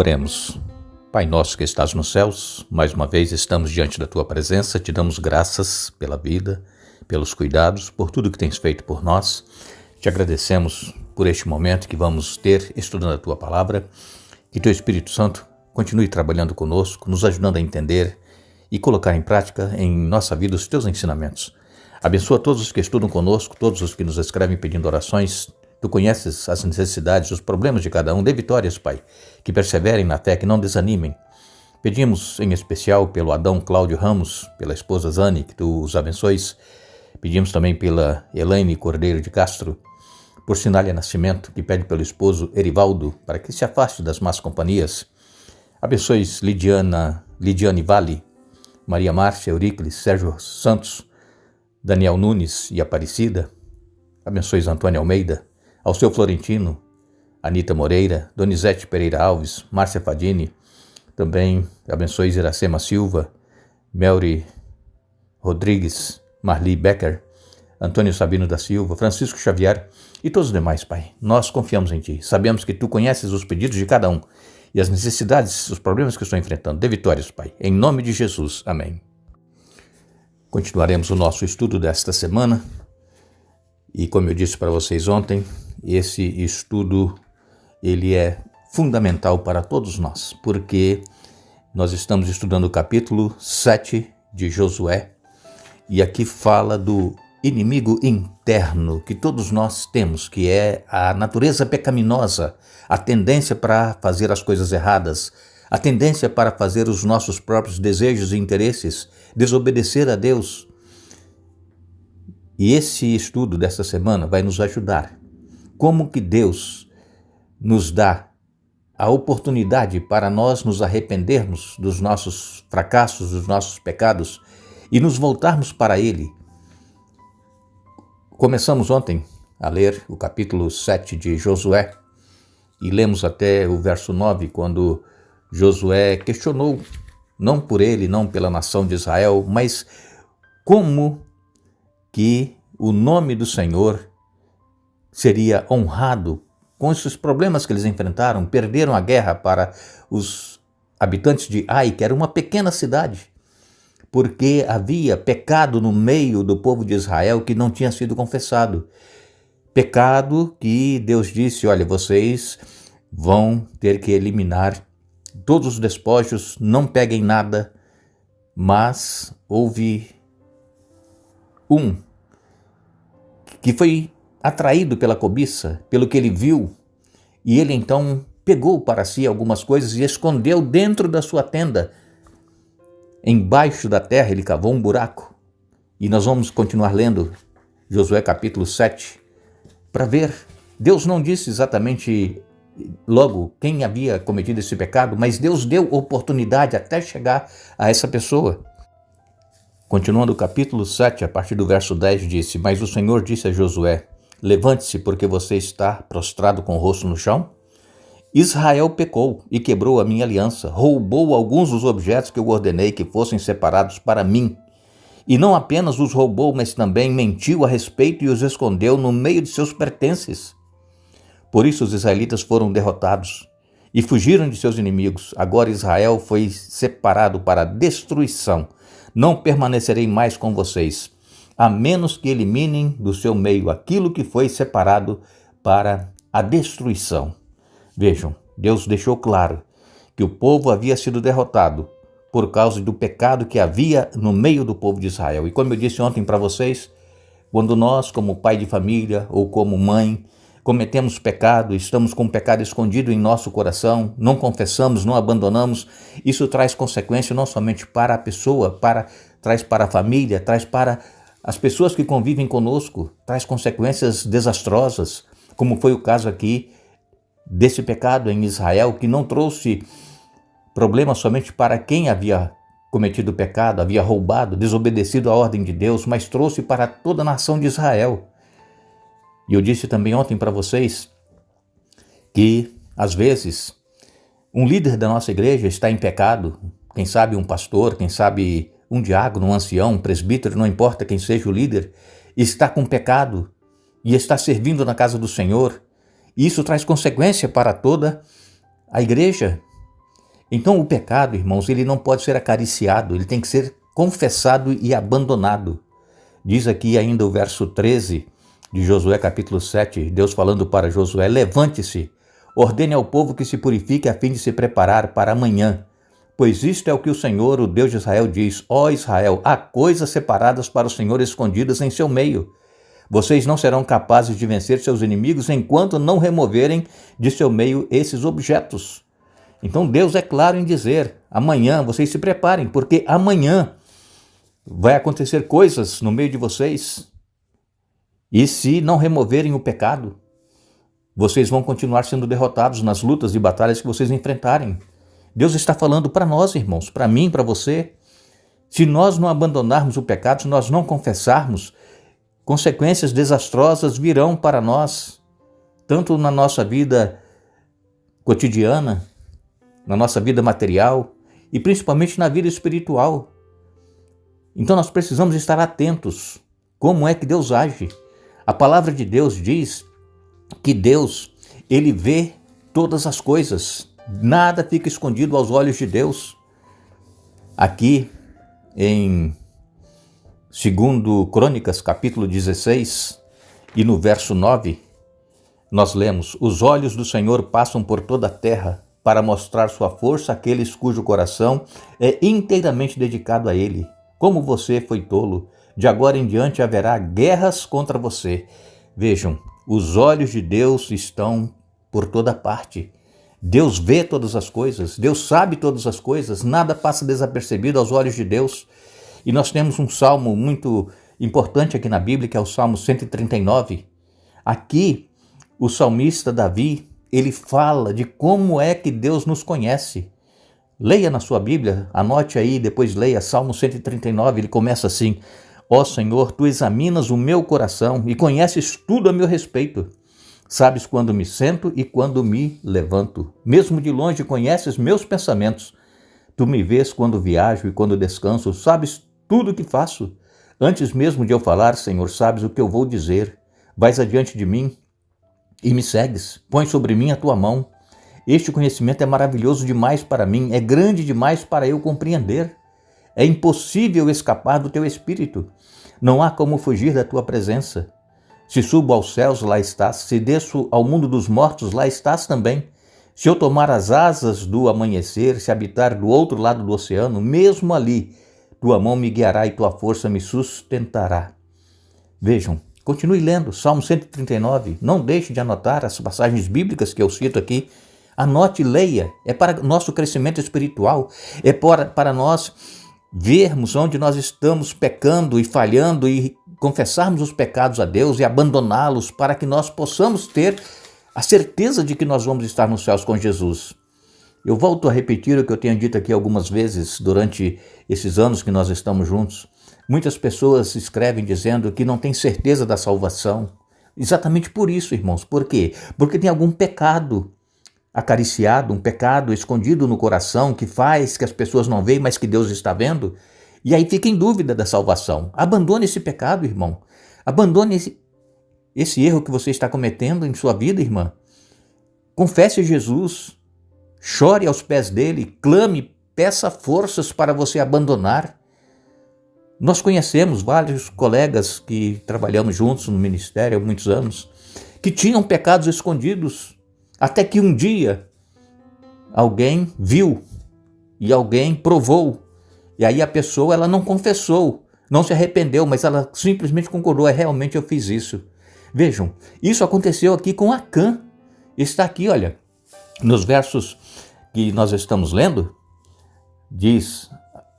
Oremos. Pai nosso que estás nos céus, mais uma vez estamos diante da Tua presença, te damos graças pela vida, pelos cuidados, por tudo que tens feito por nós. Te agradecemos por este momento que vamos ter estudando a Tua Palavra. Que Teu Espírito Santo continue trabalhando conosco, nos ajudando a entender e colocar em prática em nossa vida os Teus ensinamentos. Abençoa todos os que estudam conosco, todos os que nos escrevem pedindo orações. Tu conheces as necessidades, os problemas de cada um. Dê vitórias, Pai, que perseverem na fé, que não desanimem. Pedimos em especial pelo Adão Cláudio Ramos, pela esposa Zane, que Tu os abençoes. Pedimos também pela Elaine Cordeiro de Castro, por Sinália Nascimento, que pede pelo esposo Erivaldo, para que se afaste das más companhias. Abençoes Lidiane Vale, Maria Márcia Euricles, Sérgio Santos, Daniel Nunes e Aparecida. Abençoes Antônio Almeida, Alceu Florentino, Anita Moreira, Donizete Pereira Alves, Márcia Fadini, também abençoes Iracema Silva, Melry Rodrigues, Marli Becker, Antônio Sabino da Silva, Francisco Xavier e todos os demais, Pai. Nós confiamos em Ti, sabemos que Tu conheces os pedidos de cada um e as necessidades, os problemas que estão enfrentando. Dê vitórias, Pai, em nome de Jesus. Amém. Continuaremos o nosso estudo desta semana e, como eu disse para vocês ontem, esse estudo ele é fundamental para todos nós, porque nós estamos estudando o capítulo 7 de Josué e aqui fala do inimigo interno que todos nós temos, que é a natureza pecaminosa, a tendência para fazer as coisas erradas, a tendência para fazer os nossos próprios desejos e interesses, desobedecer a Deus. E esse estudo desta semana vai nos ajudar. Como que Deus nos dá a oportunidade para nós nos arrependermos dos nossos fracassos, dos nossos pecados e nos voltarmos para Ele. Começamos ontem a ler o capítulo 7 de Josué e lemos até o verso 9, quando Josué questionou, não por ele, não pela nação de Israel, mas como que o nome do Senhor seria honrado com esses problemas que eles enfrentaram. Perderam a guerra para os habitantes de Ai, que era uma pequena cidade, porque havia pecado no meio do povo de Israel que não tinha sido confessado. Pecado que Deus disse, olha, vocês vão ter que eliminar todos os despojos, não peguem nada, mas houve um que foi atraído pela cobiça, pelo que ele viu, e ele então pegou para si algumas coisas e escondeu dentro da sua tenda. Embaixo da terra ele cavou um buraco. E nós vamos continuar lendo Josué capítulo 7 para ver. Deus não disse exatamente logo quem havia cometido esse pecado, mas Deus deu oportunidade até chegar a essa pessoa. Continuando o capítulo 7, a partir do verso 10, disse: Mas o Senhor disse a Josué: Levante-se, porque você está prostrado com o rosto no chão. Israel pecou e quebrou a minha aliança, roubou alguns dos objetos que eu ordenei que fossem separados para mim. E não apenas os roubou, mas também mentiu a respeito e os escondeu no meio de seus pertences. Por isso os israelitas foram derrotados e fugiram de seus inimigos. Agora Israel foi separado para destruição. Não permanecerei mais com vocês, a menos que eliminem do seu meio aquilo que foi separado para a destruição. Vejam, Deus deixou claro que o povo havia sido derrotado por causa do pecado que havia no meio do povo de Israel. E como eu disse ontem para vocês, quando nós, como pai de família ou como mãe, cometemos pecado, estamos com um pecado escondido em nosso coração, não confessamos, não abandonamos, isso traz consequência não somente para a pessoa, traz para a família, traz para as pessoas que convivem conosco, traz consequências desastrosas, como foi o caso aqui desse pecado em Israel, que não trouxe problema somente para quem havia cometido pecado, havia roubado, desobedecido a ordem de Deus, mas trouxe para toda a nação de Israel. E eu disse também ontem para vocês que, às vezes, um líder da nossa igreja está em pecado, quem sabe um pastor, quem sabe um diácono, um ancião, um presbítero, não importa quem seja o líder, está com pecado e está servindo na casa do Senhor. E isso traz consequência para toda a igreja. Então o pecado, irmãos, ele não pode ser acariciado, ele tem que ser confessado e abandonado. Diz aqui ainda o verso 13 de Josué capítulo 7, Deus falando para Josué: levante-se, ordene ao povo que se purifique a fim de se preparar para amanhã, pois isto é o que o Senhor, o Deus de Israel, diz: ó Israel, há coisas separadas para o Senhor escondidas em seu meio. Vocês não serão capazes de vencer seus inimigos enquanto não removerem de seu meio esses objetos. Então Deus é claro em dizer: amanhã vocês se preparem, porque amanhã vai acontecer coisas no meio de vocês. E se não removerem o pecado, vocês vão continuar sendo derrotados nas lutas e batalhas que vocês enfrentarem. Deus está falando para nós, irmãos, para mim, para você. Se nós não abandonarmos o pecado, se nós não confessarmos, consequências desastrosas virão para nós, tanto na nossa vida cotidiana, na nossa vida material e principalmente na vida espiritual. Então nós precisamos estar atentos. Como é que Deus age? A palavra de Deus diz que Deus, ele vê todas as coisas. Nada fica escondido aos olhos de Deus. Aqui em 2 Crônicas, capítulo 16, e no verso 9, nós lemos: os olhos do Senhor passam por toda a terra para mostrar sua força àqueles cujo coração é inteiramente dedicado a Ele. Como você foi tolo, de agora em diante haverá guerras contra você. Vejam, os olhos de Deus estão por toda parte. Deus vê todas as coisas, Deus sabe todas as coisas, nada passa desapercebido aos olhos de Deus. E nós temos um salmo muito importante aqui na Bíblia, que é o Salmo 139. Aqui, o salmista Davi, ele fala de como é que Deus nos conhece. Leia na sua Bíblia, anote aí, depois leia Salmo 139, ele começa assim: ó Senhor, tu examinas o meu coração e conheces tudo a meu respeito. Sabes quando me sento e quando me levanto. Mesmo de longe conheces meus pensamentos. Tu me vês quando viajo e quando descanso. Sabes tudo o que faço. Antes mesmo de eu falar, Senhor, sabes o que eu vou dizer. Vais adiante de mim e me segues. Põe sobre mim a tua mão. Este conhecimento é maravilhoso demais para mim. É grande demais para eu compreender. É impossível escapar do teu espírito. Não há como fugir da tua presença. Se subo aos céus, lá estás. Se desço ao mundo dos mortos, lá estás também. Se eu tomar as asas do amanhecer, se habitar do outro lado do oceano, mesmo ali, tua mão me guiará e tua força me sustentará. Vejam, continue lendo, Salmo 139. Não deixe de anotar as passagens bíblicas que eu cito aqui. Anote e leia. É para nosso crescimento espiritual. É para nós vermos onde nós estamos pecando e falhando e confessarmos os pecados a Deus e abandoná-los para que nós possamos ter a certeza de que nós vamos estar nos céus com Jesus. Eu volto a repetir o que eu tenho dito aqui algumas vezes durante esses anos que nós estamos juntos. Muitas pessoas escrevem dizendo que não têm certeza da salvação. Exatamente por isso, irmãos. Por quê? Porque tem algum pecado acariciado, um pecado escondido no coração que faz que as pessoas não veem, mas que Deus está vendo. E aí fica em dúvida da salvação. Abandone esse pecado, irmão. Abandone esse erro que você está cometendo em sua vida, irmã. Confesse a Jesus. Chore aos pés dele. Clame, peça forças para você abandonar. Nós conhecemos vários colegas que trabalhamos juntos no ministério há muitos anos, que tinham pecados escondidos, até que um dia alguém viu e alguém provou. E aí a pessoa ela não confessou, não se arrependeu, mas ela simplesmente concordou: realmente eu fiz isso. Vejam, isso aconteceu aqui com Acã. Está aqui, olha, nos versos que nós estamos lendo, diz: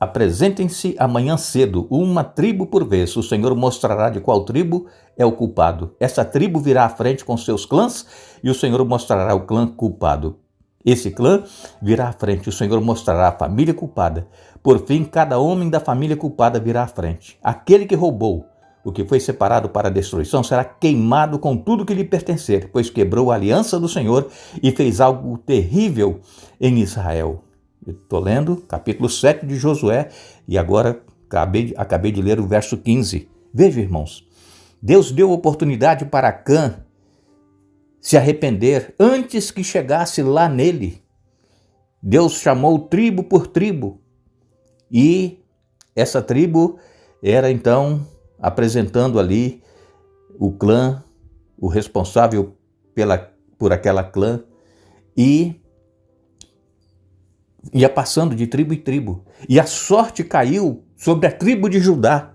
apresentem-se amanhã cedo, uma tribo por vez. O Senhor mostrará de qual tribo é o culpado. Essa tribo virá à frente com seus clãs e o Senhor mostrará o clã culpado. Esse clã virá à frente, o Senhor mostrará a família culpada. Por fim, cada homem da família culpada virá à frente. Aquele que roubou o que foi separado para a destruição será queimado com tudo que lhe pertencer, pois quebrou a aliança do Senhor e fez algo terrível em Israel. Estou lendo capítulo 7 de Josué e agora acabei de ler o verso 15. Veja, irmãos, Deus deu oportunidade para Acã se arrepender antes que chegasse lá nele. Deus chamou tribo por tribo e essa tribo era então apresentando ali o clã, o responsável por aquela clã, e ia passando de tribo em tribo. E a sorte caiu sobre a tribo de Judá,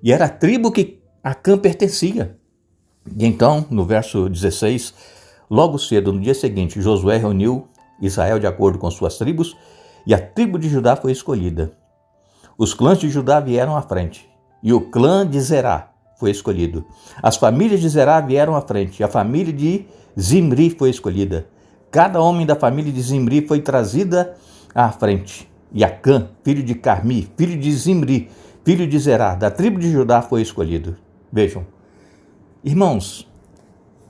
e era a tribo que Acã pertencia. E então, no verso 16, logo cedo, no dia seguinte, Josué reuniu Israel de acordo com suas tribos, e a tribo de Judá foi escolhida. Os clãs de Judá vieram à frente, e o clã de Zerá foi escolhido. As famílias de Zerá vieram à frente, e a família de Zimri foi escolhida. Cada homem da família de Zimri foi trazida à frente. E Acã, filho de Carmi, filho de Zimri, filho de Zerá, da tribo de Judá, foi escolhido. Vejam, irmãos,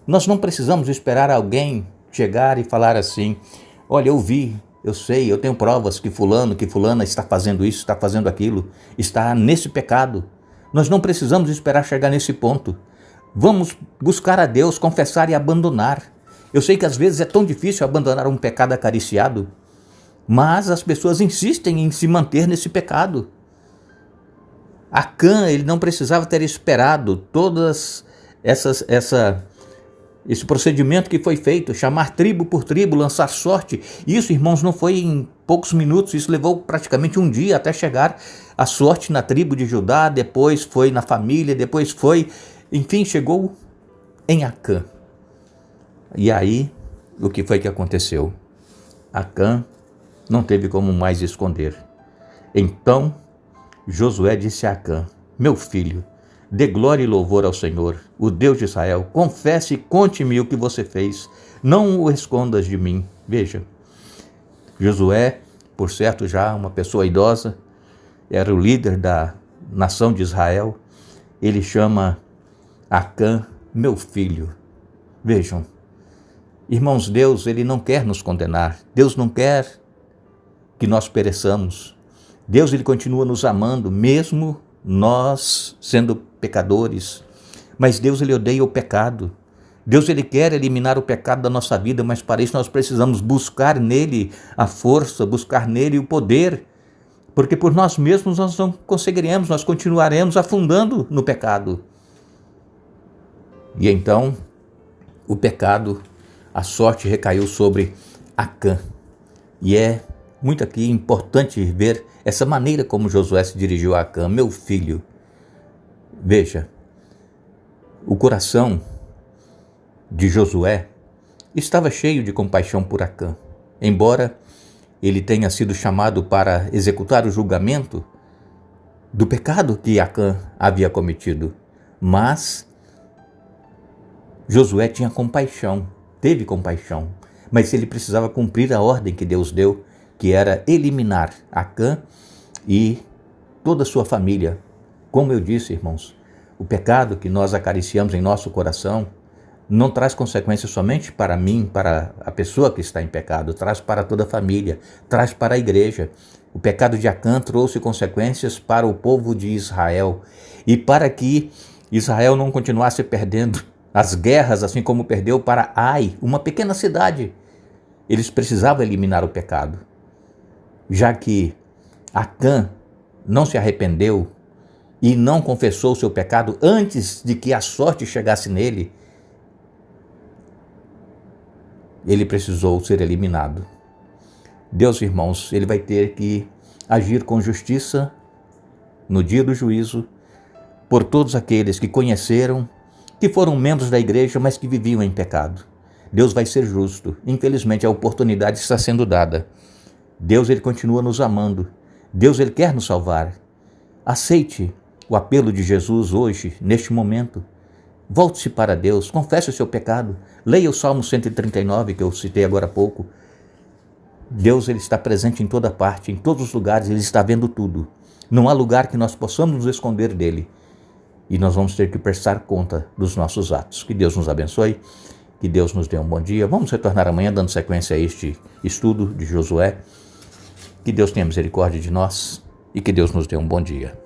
nós não precisamos esperar alguém chegar e falar assim: olha, eu vi, eu sei, eu tenho provas que fulano, que fulana está fazendo isso, está fazendo aquilo, está nesse pecado. Nós não precisamos esperar chegar nesse ponto. Vamos buscar a Deus, confessar e abandonar. Eu sei que às vezes é tão difícil abandonar um pecado acariciado, mas as pessoas insistem em se manter nesse pecado. Acã, ele não precisava ter esperado todas esse procedimento que foi feito, chamar tribo por tribo, lançar sorte. Isso, irmãos, não foi em poucos minutos, isso levou praticamente um dia até chegar a sorte na tribo de Judá, depois foi na família, depois foi, enfim, chegou em Acã. E aí, o que foi que aconteceu? Acã não teve como mais esconder. Então, Josué disse a Acã: meu filho, dê glória e louvor ao Senhor, o Deus de Israel. Confesse e conte-me o que você fez. Não o escondas de mim. Veja, Josué, por certo já uma pessoa idosa, era o líder da nação de Israel. Ele chama Acã, meu filho. Vejam, irmãos, Deus, ele não quer nos condenar. Deus não quer que nós pereçamos. Deus, ele continua nos amando, mesmo nós sendo pecadores. Mas Deus, ele odeia o pecado. Deus, ele quer eliminar o pecado da nossa vida, mas para isso nós precisamos buscar nele a força, buscar nele o poder, porque por nós mesmos nós não conseguiremos, nós continuaremos afundando no pecado. E então, o pecado, a sorte recaiu sobre Acã. E é muito aqui importante ver essa maneira como Josué se dirigiu a Acã: meu filho. Veja, o coração de Josué estava cheio de compaixão por Acã. Embora ele tenha sido chamado para executar o julgamento do pecado que Acã havia cometido, mas Josué tinha compaixão, teve compaixão, mas ele precisava cumprir a ordem que Deus deu, que era eliminar Acã e toda a sua família. Como eu disse, irmãos, o pecado que nós acariciamos em nosso coração não traz consequências somente para mim, para a pessoa que está em pecado, traz para toda a família, traz para a igreja. O pecado de Acã trouxe consequências para o povo de Israel, e para que Israel não continuasse perdendo as guerras, assim como perdeu para Ai, uma pequena cidade. Eles precisavam eliminar o pecado, já que Acã não se arrependeu e não confessou o seu pecado antes de que a sorte chegasse nele. Ele precisou ser eliminado. Deus, irmãos, ele vai ter que agir com justiça no dia do juízo por todos aqueles que conheceram, que foram membros da igreja, mas que viviam em pecado. Deus vai ser justo. Infelizmente, a oportunidade está sendo dada. Deus, ele continua nos amando. Deus, ele quer nos salvar. Aceite o apelo de Jesus hoje, neste momento. Volte-se para Deus, confesse o seu pecado. Leia o Salmo 139, que eu citei agora há pouco. Deus, ele está presente em toda parte, em todos os lugares, ele está vendo tudo. Não há lugar que nós possamos nos esconder dele. E nós vamos ter que prestar conta dos nossos atos. Que Deus nos abençoe, que Deus nos dê um bom dia. Vamos retornar amanhã dando sequência a este estudo de Josué. Que Deus tenha misericórdia de nós e que Deus nos dê um bom dia.